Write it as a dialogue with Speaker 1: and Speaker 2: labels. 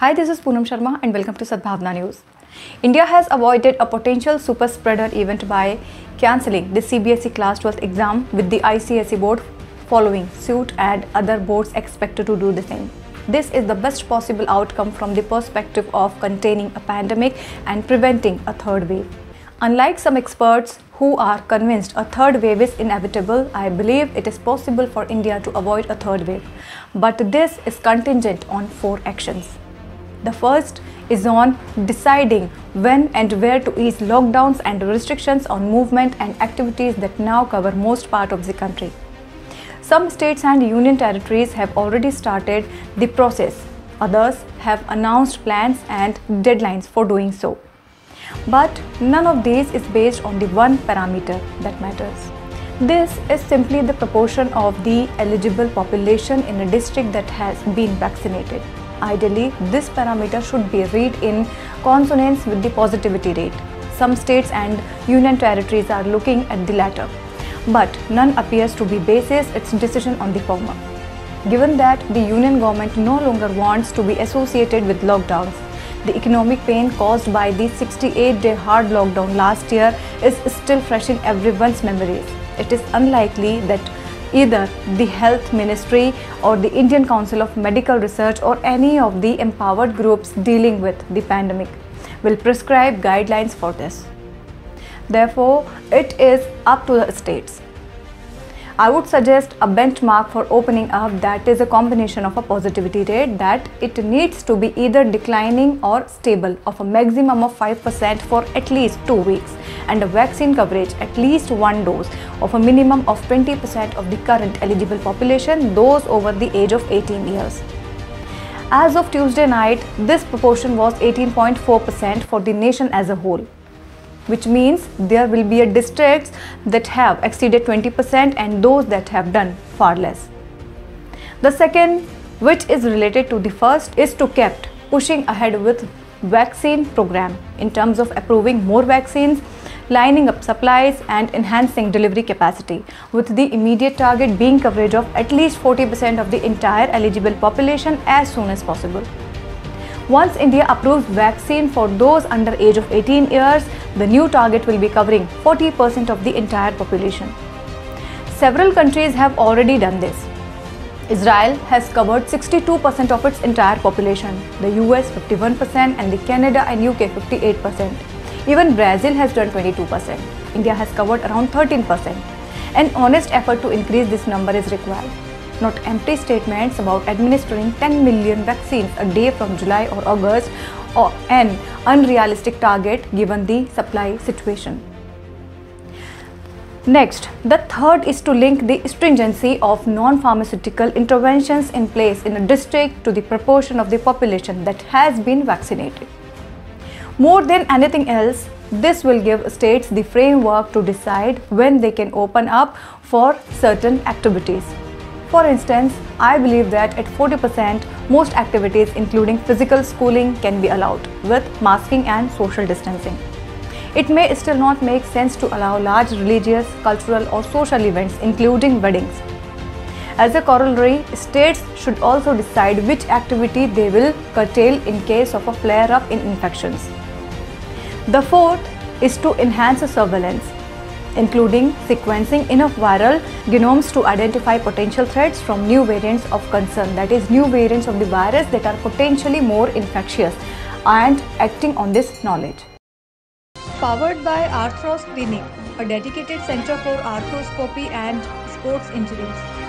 Speaker 1: Hi, this is Poonam Sharma and welcome to Sadbhavna News. India has avoided a potential super spreader event by cancelling the CBSE Class 12th exam, with the ICSE board following suit and other boards expected to do the same. This is the best possible outcome from the perspective of containing a pandemic and preventing a third wave. Unlike some experts who are convinced a third wave is inevitable, I believe it is possible for India to avoid a third wave. But this is contingent on 4 actions. The first is on deciding when and where to ease lockdowns and restrictions on movement and activities that now cover most part of the country. Some states and union territories have already started the process. Others have announced plans and deadlines for doing so. But none of these is based on the one parameter that matters. This is simply the proportion of the eligible population in a district that has been vaccinated. Ideally, this parameter should be read in consonance with the positivity rate. Some states and union territories are looking at the latter, but none appears to be bases its decision on the former. Given that the union government no longer wants to be associated with lockdowns, the economic pain caused by the 68-day hard lockdown last year is still fresh in everyone's memories. It is unlikely that either the Health Ministry or the Indian Council of Medical Research or any of the empowered groups dealing with the pandemic will prescribe guidelines for this. Therefore, it is up to the states. I would suggest a benchmark for opening up that is a combination of a positivity rate that it needs to be either declining or stable of a maximum of 5% for at least 2 weeks, and a vaccine coverage at least 1 dose of a minimum of 20% of the current eligible population, those over the age of 18 years. As of Tuesday night, this proportion was 18.4% for the nation as a whole, which means there will be districts that have exceeded 20% and those that have done far less. The second, which is related to the first, is to keep pushing ahead with vaccine program in terms of approving more vaccines, lining up supplies and enhancing delivery capacity, with the immediate target being coverage of at least 40% of the entire eligible population as soon as possible. Once India approves vaccine for those under age of 18 years, the new target will be covering 40% of the entire population. Several countries have already done this. Israel has covered 62% of its entire population, the US 51% and the Canada and UK 58%. Even Brazil has done 22%. India has covered around 13%. An honest effort to increase this number is required. Not empty statements about administering 10 million vaccines a day from July or August, or an unrealistic target given the supply situation. Next, the third is to link the stringency of non-pharmaceutical interventions in place in a district to the proportion of the population that has been vaccinated. More than anything else, this will give states the framework to decide when they can open up for certain activities. For instance, I believe that at 40%, most activities including physical schooling can be allowed with masking and social distancing. It may still not make sense to allow large religious, cultural or social events including weddings. As a corollary, states should also decide which activity they will curtail in case of a flare-up in infections. The fourth is to enhance surveillance, including sequencing enough viral genomes to identify potential threats from new variants of concern, that is, new variants of the virus that are potentially more infectious, and acting on this knowledge. Powered by Arthros Clinic, a dedicated center for arthroscopy and sports injuries.